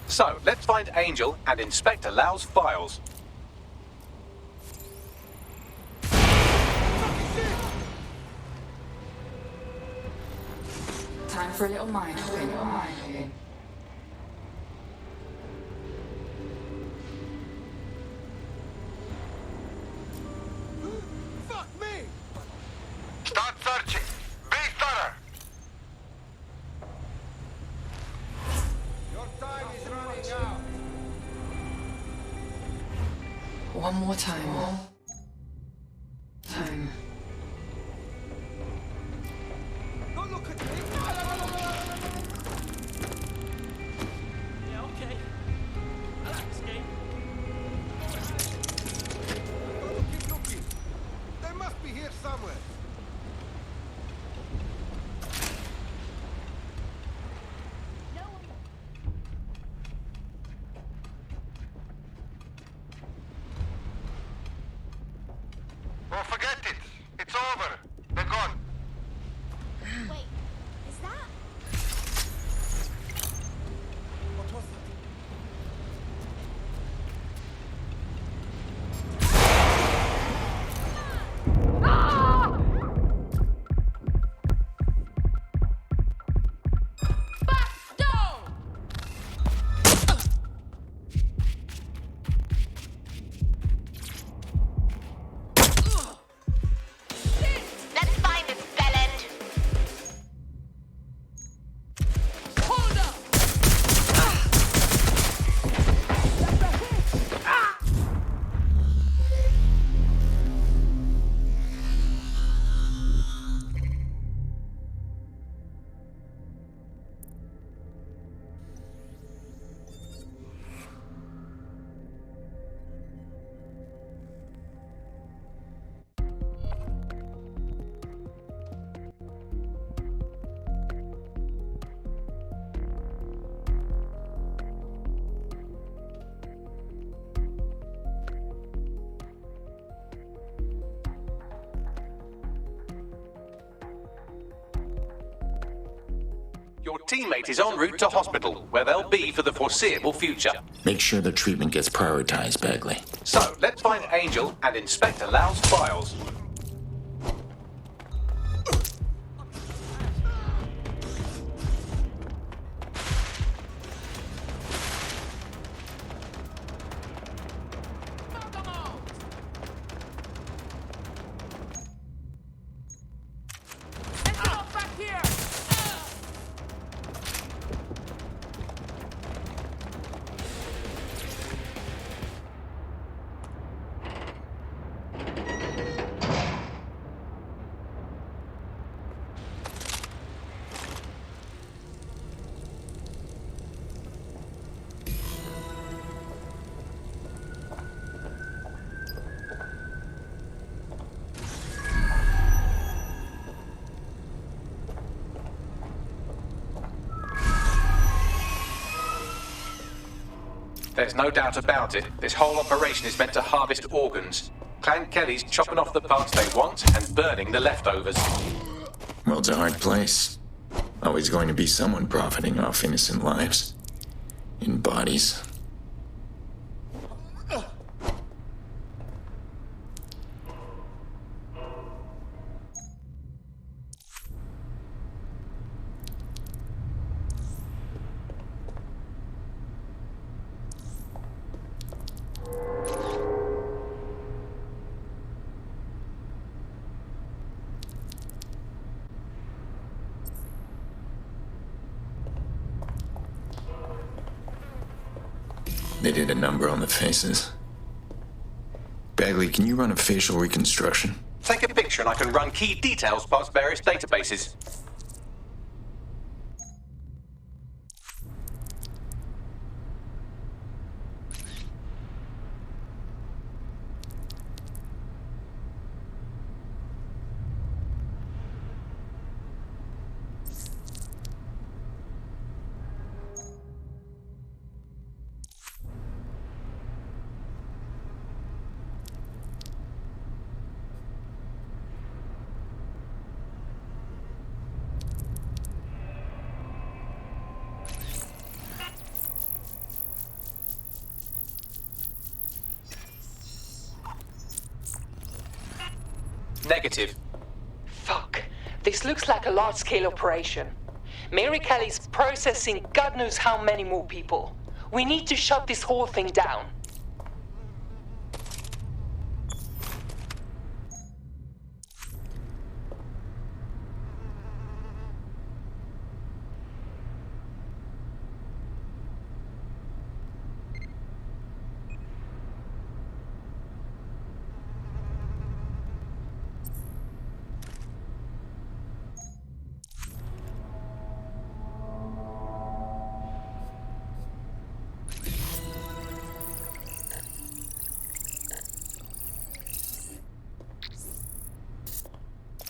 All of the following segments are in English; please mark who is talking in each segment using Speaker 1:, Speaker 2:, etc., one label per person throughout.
Speaker 1: So, let's find Angel and inspect Lau's files.
Speaker 2: Time for a little mind spin.
Speaker 3: Fuck me!
Speaker 4: Start searching. Be thorough.
Speaker 3: Your time is running out.
Speaker 2: One more time.
Speaker 3: Don't look at me!
Speaker 5: Yeah, okay. I like this game.
Speaker 3: Keep looking. They must be here somewhere.
Speaker 4: Well, forget it. It's over. They're gone.
Speaker 6: Wait, is that?
Speaker 3: What was that?
Speaker 6: Let's find this bellend.
Speaker 5: Hold up!
Speaker 1: Your teammate is en route to hospital, where they'll be for the foreseeable future.
Speaker 7: Make sure the treatment gets prioritized, Bagley.
Speaker 1: So, let's find Angel and inspect Lau's files.
Speaker 5: Back here!
Speaker 1: There's no doubt about it. This whole operation is meant to harvest organs. Clan Kelly's chopping off the parts they want and burning the leftovers.
Speaker 7: World's a hard place. Always going to be someone profiting off innocent lives. In bodies. They did a number on the faces. Bagley, can you run a facial reconstruction?
Speaker 1: Take a picture and I can run key details past various databases. negative.
Speaker 8: Fuck. This looks like a large-scale operation. Mary Kelley's processing God knows how many more people. We need to shut this whole thing down.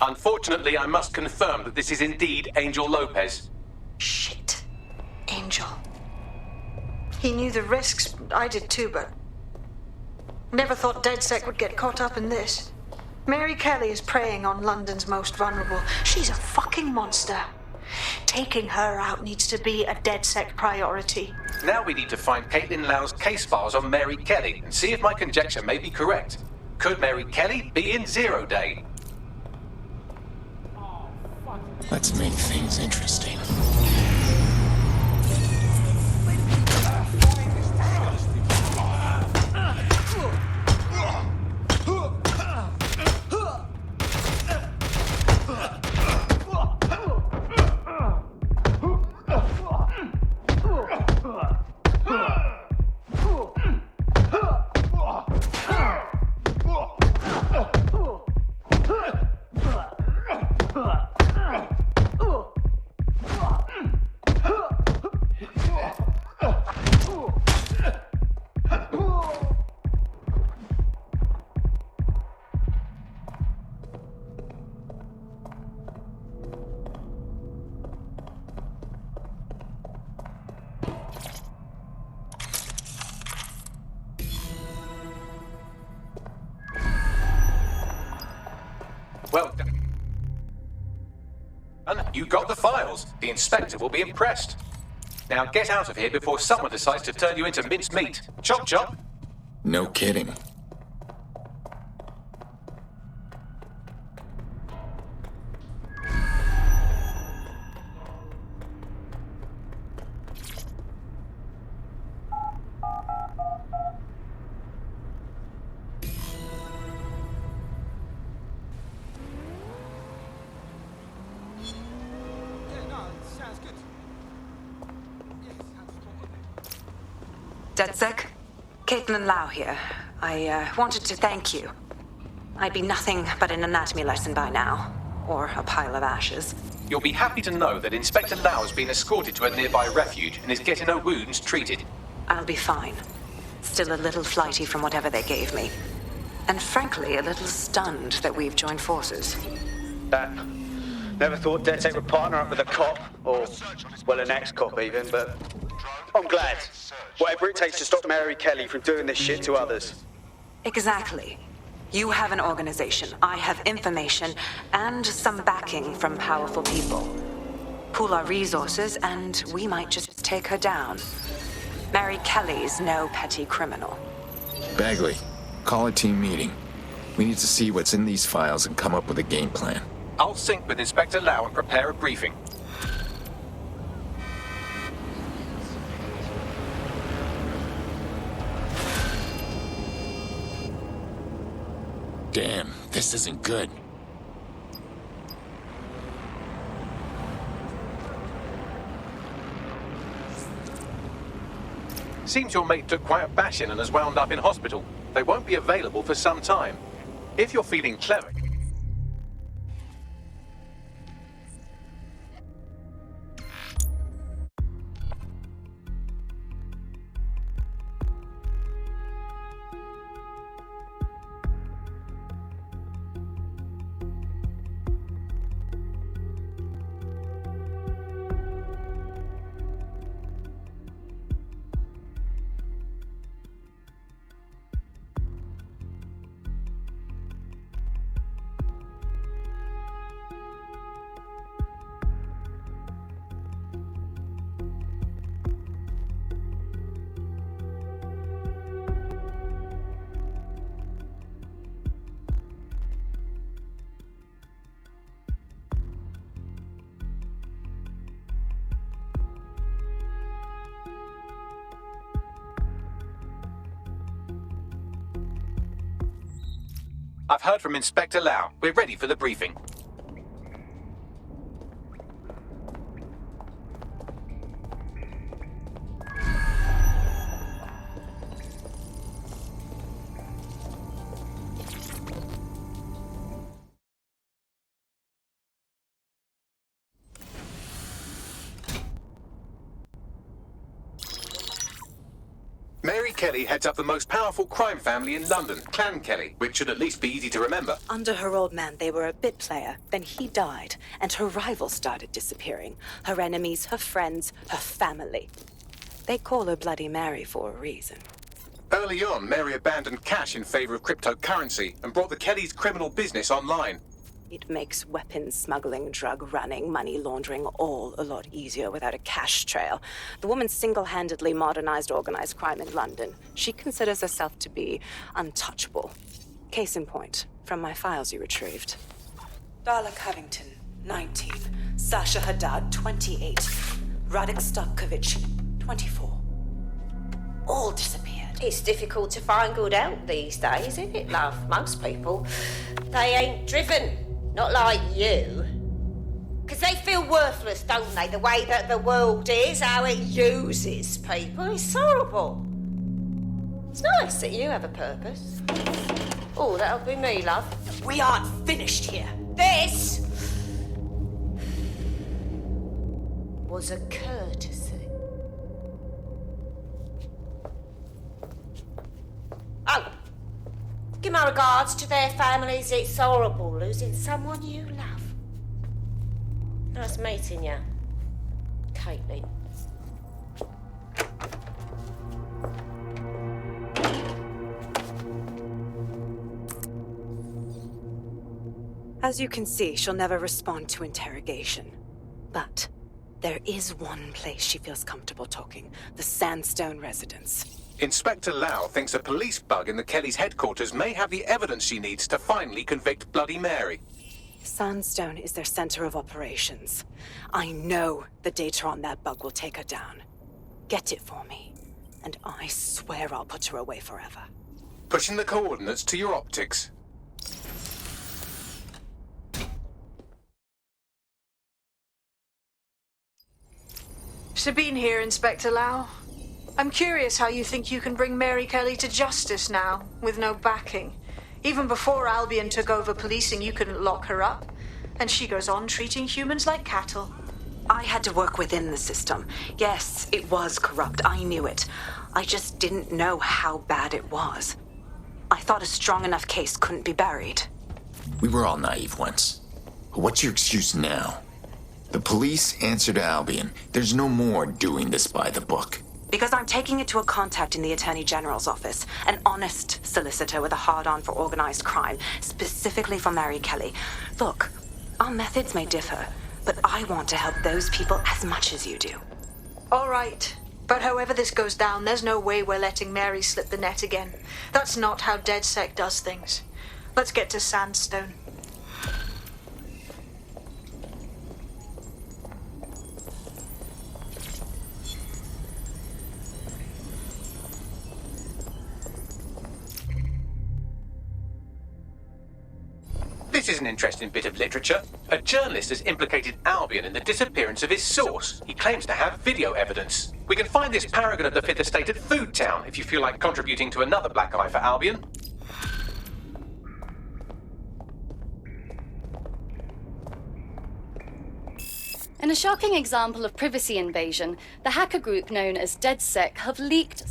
Speaker 1: Unfortunately, I must confirm that this is indeed Angel Lopez.
Speaker 9: Shit. Angel. He knew the risks. I did too, but... Never thought DedSec would get caught up in this. Mary Kelley is preying on London's most vulnerable. She's a fucking monster. Taking her out needs to be a DedSec priority.
Speaker 1: Now we need to find Caitlin Lau's case files on Mary Kelley and see if my conjecture may be correct. Could Mary Kelley be in Zero Day?
Speaker 7: Let's make things interesting.
Speaker 1: Well done. You got the files. The inspector will be impressed. Now get out of here before someone decides to turn you into minced meat. Chop chop.
Speaker 7: No kidding.
Speaker 3: Yeah, no, it sounds good. Yes,
Speaker 10: DedSec, Caitlin Lau here. I wanted to thank you. I'd be nothing but an anatomy lesson by now, or a pile of ashes.
Speaker 1: You'll be happy to know that Inspector Lau has been escorted to a nearby refuge and is getting her wounds treated.
Speaker 10: I'll be fine. Still a little flighty from whatever they gave me. And frankly, a little stunned that we've joined forces.
Speaker 11: Never thought DedSec would partner up with a cop, or, well, an ex-cop even, but I'm glad. Whatever it takes to stop Mary Kelley from doing this shit to others.
Speaker 10: Exactly. You have an organization, I have information, and some backing from powerful people. Pool our resources, and we might just take her down. Mary Kelley's no petty criminal.
Speaker 7: Bagley, call a team meeting. We need to see what's in these files and come up with a game plan.
Speaker 1: I'll sync with Inspector Lau and prepare a briefing.
Speaker 7: Damn, this isn't good.
Speaker 1: Seems your mate took quite a bashing and has wound up in hospital. They won't be available for some time. If you're feeling clever... I've heard from Inspector Lau. We're ready for the briefing. Mary Kelley heads up the most powerful crime family in London, Clan Kelley, which should at least be easy to remember.
Speaker 10: Under her old man, they were a bit player. Then he died, and her rivals started disappearing. Her enemies, her friends, her family. They call her Bloody Mary for a reason.
Speaker 1: Early on, Mary abandoned cash in favor of cryptocurrency and brought the Kellys' criminal business online.
Speaker 10: It makes weapons smuggling, drug running, money laundering all a lot easier without a cash trail. The woman single-handedly modernized organized crime in London. She considers herself to be untouchable. Case in point, from my files you retrieved. Darla Covington, 19. Sasha Haddad, 28. Radek Stokovich, 24. All disappeared.
Speaker 12: It's difficult to find good help these days, isn't it, love? Most people, they ain't driven. Not like you. Because they feel worthless, don't they? The way that the world is, how it uses people. It's horrible. It's nice that you have a purpose. Oh, that'll be me, love.
Speaker 10: We aren't finished here.
Speaker 12: This was a courtesy. Oh, give my regards to their families. It's horrible losing someone you love. Nice meeting you, Caitlin.
Speaker 10: As you can see, she'll never respond to interrogation. But there is one place she feels comfortable talking, the Sandstone residence.
Speaker 1: Inspector Lau thinks a police bug in the Kellys' headquarters may have the evidence she needs to finally convict Bloody Mary.
Speaker 10: Sandstone is their center of operations. I know the data on that bug will take her down. Get it for me, and I swear I'll put her away forever.
Speaker 1: Pushing the coordinates to your optics.
Speaker 9: Sabine here, Inspector Lau. I'm curious how you think you can bring Mary Kelley to justice now, with no backing. Even before Albion took over policing, you couldn't lock her up. And she goes on treating humans like cattle.
Speaker 10: I had to work within the system. Yes, it was corrupt. I knew it. I just didn't know how bad it was. I thought a strong enough case couldn't be buried.
Speaker 7: We were all naive once. What's your excuse now? The police answer to Albion. There's no more doing this by the book.
Speaker 10: Because I'm taking it to a contact in the Attorney General's office, an honest solicitor with a hard-on for organized crime, specifically for Mary Kelley. Look, our methods may differ, but I want to help those people as much as you do.
Speaker 9: All right. But however this goes down, there's no way we're letting Mary slip the net again. That's not how DedSec does things. Let's get to Sandstone.
Speaker 1: This is an interesting bit of literature. A journalist has implicated Albion in the disappearance of his source. He claims to have video evidence. We can find this paragon of the Fifth Estate at Food Town if you feel like contributing to another black eye for Albion.
Speaker 13: In a shocking example of privacy invasion, the hacker group known as DedSec have leaked...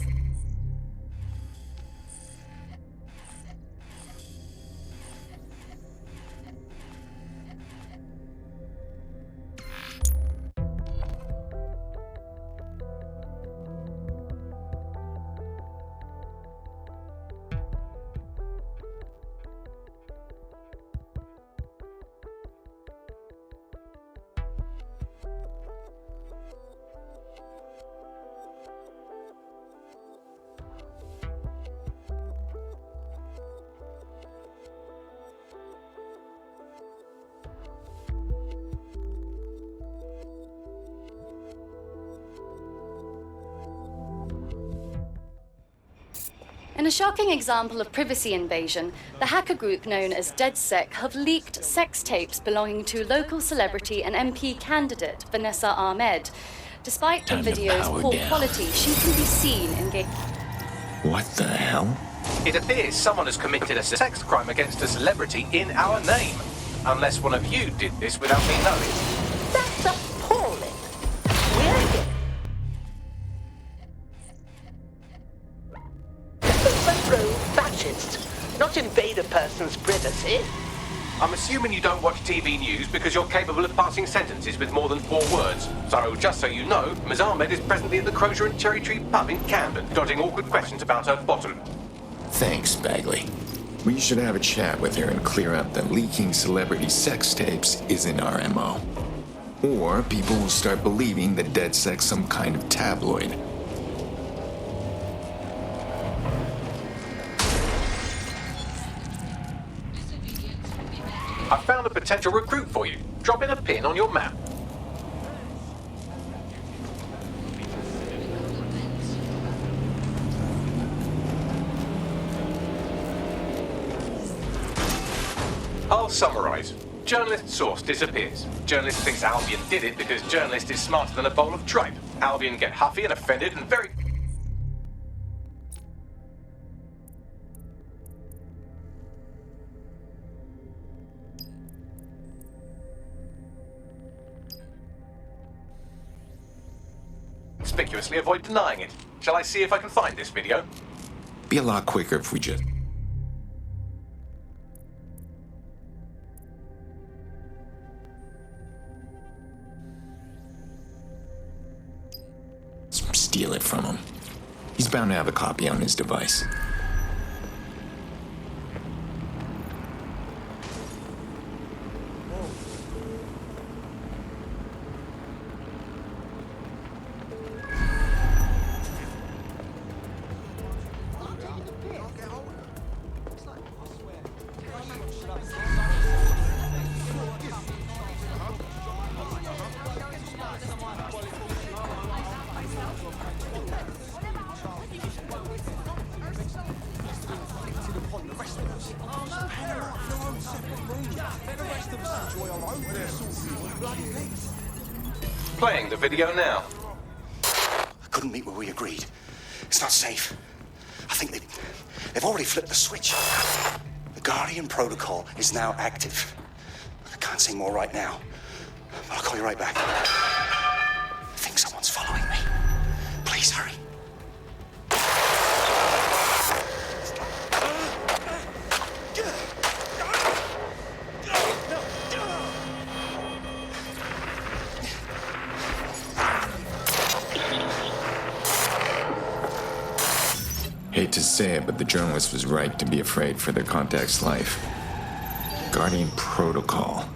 Speaker 13: In a shocking example of privacy invasion, the hacker group known as DeadSec have leaked sex tapes belonging to local celebrity and MP candidate Vanessa Ahmed. Despite the
Speaker 7: Time to
Speaker 13: video's
Speaker 7: power
Speaker 13: poor
Speaker 7: down.
Speaker 13: quality, she can be seen engaged.
Speaker 7: What the hell?
Speaker 1: It appears someone has committed a sex crime against a celebrity in our name. Unless one of you did this without me knowing.
Speaker 8: That's appalling. We're rogue fascists, not invade a person's privacy.
Speaker 1: I'm assuming you don't watch TV news because you're capable of passing sentences with more than 4 words. So, just so you know, Ms. Ahmed is presently at the Crozier and Cherry Tree pub in Camden, dodging awkward questions about her bottom.
Speaker 7: Thanks, Bagley. We should have a chat with her and clear up that leaking celebrity sex tapes isn't our MO. Or people will start believing that DeadSec's some kind of tabloid.
Speaker 1: I found a potential recruit for you. Drop in a pin on your map. I'll summarize. Journalist source disappears. Journalist thinks Albion did it because journalist is smarter than a bowl of tripe. Albion get huffy and offended and very... conspicuously avoid denying it. Shall I see if I can find this video?
Speaker 7: Be a lot quicker if we just... steal it from him. He's bound to have a copy on his device.
Speaker 1: Playing the video now.
Speaker 14: I couldn't meet where we agreed. It's not safe. I think they've already flipped the switch. The Guardian protocol is now active. I can't say more right now, but I'll call you right back. I think someone's following me. Please hurry.
Speaker 7: Hate to say it, but the journalist was right to be afraid for their contact's life. Guardian Protocol.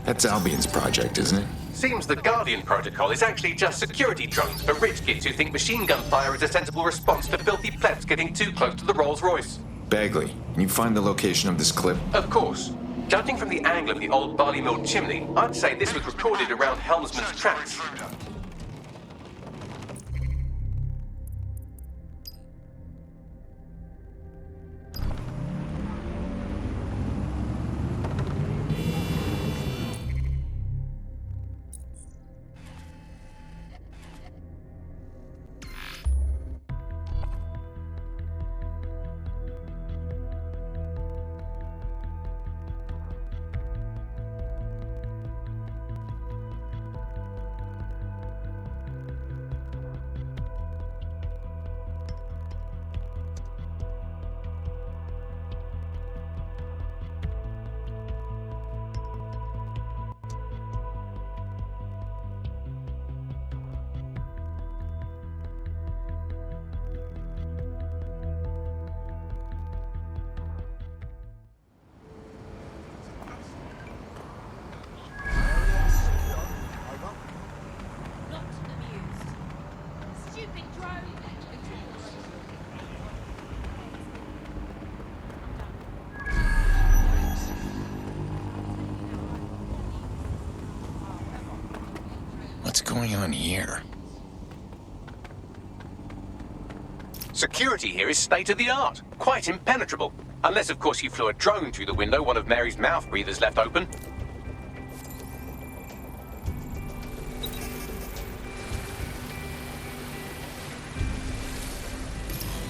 Speaker 7: That's Albion's project, isn't it?
Speaker 1: Seems the Guardian protocol is actually just security drones for rich kids who think machine gun fire is a sensible response to filthy plebs getting too close to the Rolls-Royce.
Speaker 7: Bagley, can you find the location of this clip?
Speaker 1: Of course. Judging from the angle of the old barley mill chimney, I'd say this was recorded around Helmsman's tracks.
Speaker 7: What's going on here?
Speaker 1: Security here is state-of-the-art, quite impenetrable. Unless, of course, you flew a drone through the window one of Mary's mouth breathers left open.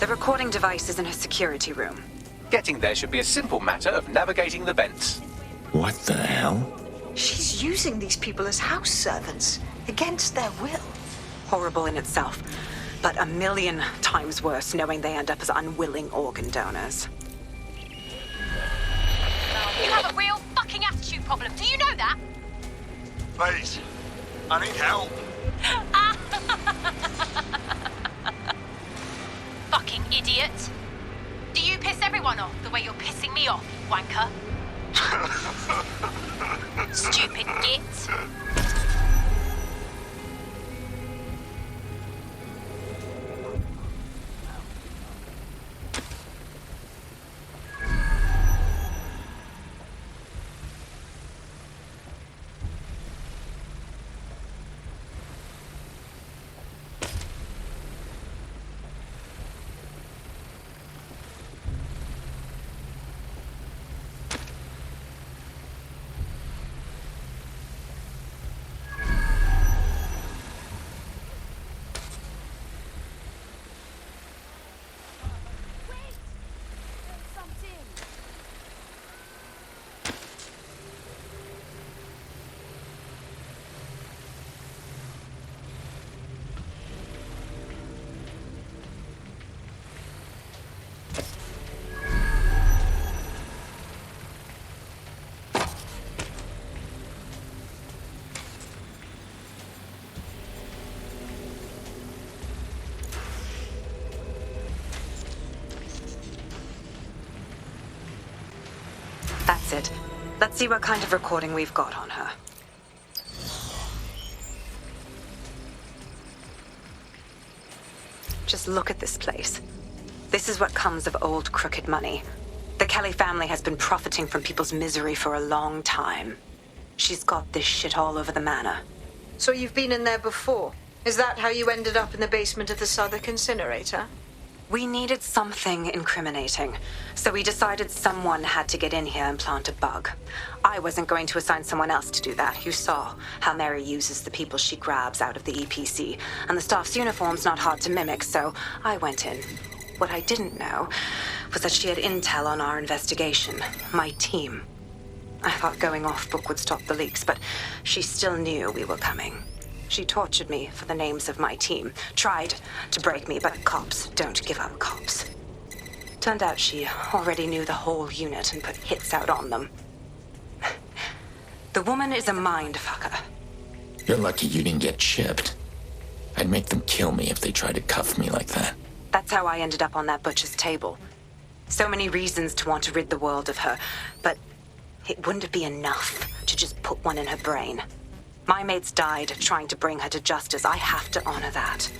Speaker 10: The recording device is in her security room.
Speaker 1: Getting there should be a simple matter of navigating the vents.
Speaker 7: What the hell?
Speaker 9: She's using these people as house servants, against their will.
Speaker 10: Horrible in itself, but a million times worse knowing they end up as unwilling organ donors.
Speaker 6: You have a real fucking attitude problem. Do you know that?
Speaker 3: Please, I need help.
Speaker 6: Fucking idiot. Do you piss everyone off the way you're pissing me off, wanker? Stupid git.
Speaker 10: That's it. Let's see what kind of recording we've got on her. Just look at this place. This is what comes of old crooked money. The Kelley family has been profiting from people's misery for a long time. She's got this shit all over the manor.
Speaker 9: So you've been in there before? Is that how you ended up in the basement of the Southwark incinerator?
Speaker 10: We needed something incriminating, so we decided someone had to get in here and plant a bug. I wasn't going to assign someone else to do that. You saw how Mary uses the people she grabs out of the EPC, and the staff's uniform's not hard to mimic, so I went in. What I didn't know was that she had intel on our investigation, my team. I thought going off book would stop the leaks, but she still knew we were coming. She tortured me for the names of my team, tried to break me, but cops don't give up cops. Turned out she already knew the whole unit and put hits out on them. The woman is a mindfucker.
Speaker 7: You're lucky you didn't get chipped. I'd make them kill me if they tried to cuff me like that.
Speaker 10: That's how I ended up on that butcher's table. So many reasons to want to rid the world of her, but it wouldn't be enough to just put one in her brain. My mates died trying to bring her to justice. I have to honor that.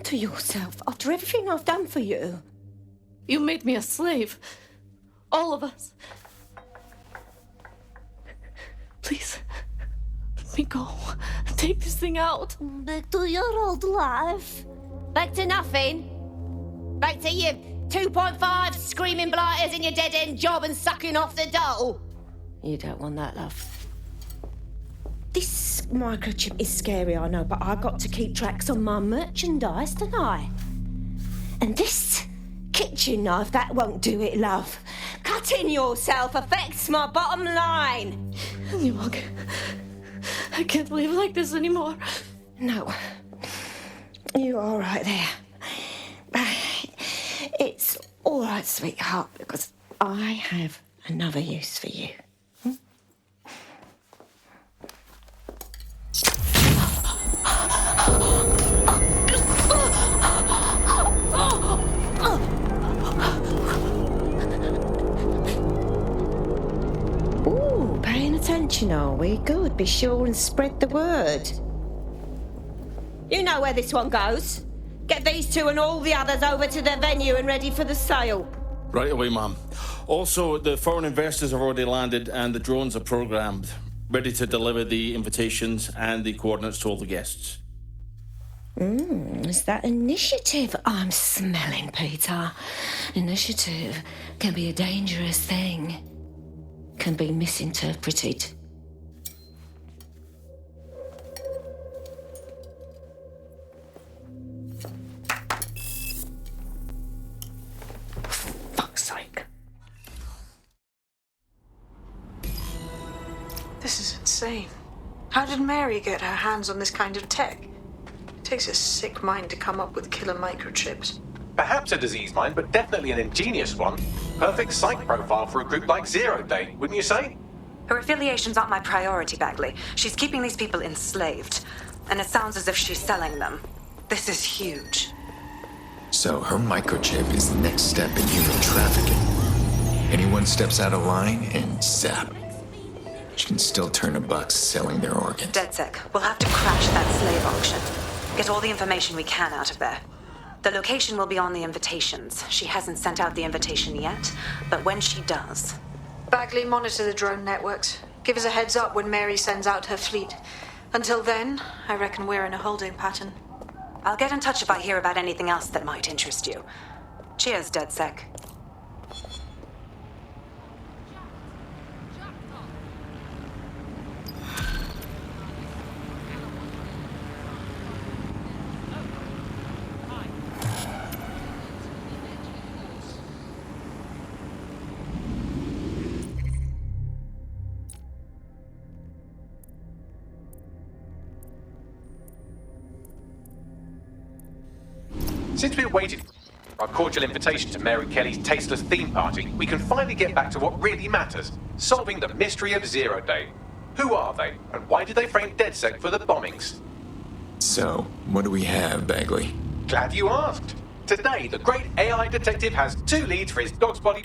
Speaker 12: to yourself after everything I've done for you?
Speaker 5: You made me a slave. All of us. Please, let me go. Take this thing out.
Speaker 12: Back to your old life. Back to nothing. Back to you 2.5 screaming blighters in your dead-end job and sucking off the dole. You don't want that, love. This microchip is scary, I know, but I got to keep tracks on my merchandise, don't I? And this kitchen knife, that won't do it, love. Cutting yourself affects my bottom line.
Speaker 5: Look, I can't live like this anymore.
Speaker 12: No. You're all right there. It's all right, sweetheart, because I have another use for you. Ooh, paying attention, are we? Good. Be sure and spread the word. You know where this one goes. Get these two and all the others over to their venue and ready for the sale.
Speaker 15: Right away, ma'am. Also, the foreign investors have already landed and the drones are programmed, ready to deliver the invitations and the coordinates to all the guests.
Speaker 12: It's that initiative I'm smelling, Peter. Initiative can be a dangerous thing. Can be misinterpreted. Fuck's sake.
Speaker 9: This is insane. How did Mary get her hands on this kind of tech? It takes a sick mind to come up with killer microchips.
Speaker 1: Perhaps a disease mind, but definitely an ingenious one. Perfect psych profile for a group like Zero Day, wouldn't you say?
Speaker 10: Her affiliations aren't my priority, Bagley. She's keeping these people enslaved. And it sounds as if she's selling them. This is huge.
Speaker 7: So her microchip is the next step in human trafficking. Anyone steps out of line and zap. She can still turn a buck selling their organs.
Speaker 10: DedSec, we'll have to crash that slave auction. Get all the information we can out of there. The location will be on the invitations. She hasn't sent out the invitation yet, but when she does...
Speaker 9: Bagley, monitor the drone networks. Give us a heads up when Mary sends out her fleet. Until then, I reckon we're in a holding pattern.
Speaker 10: I'll get in touch if I hear about anything else that might interest you. Cheers, DedSec.
Speaker 1: Since we awaited our cordial invitation to Mary Kelley's tasteless theme party, we can finally get back to what really matters, solving the mystery of Zero Day. Who are they, and why did they frame DedSec for the bombings?
Speaker 7: So, what do we have, Bagley?
Speaker 1: Glad you asked. Today, the great AI detective has 2 leads for his dog's body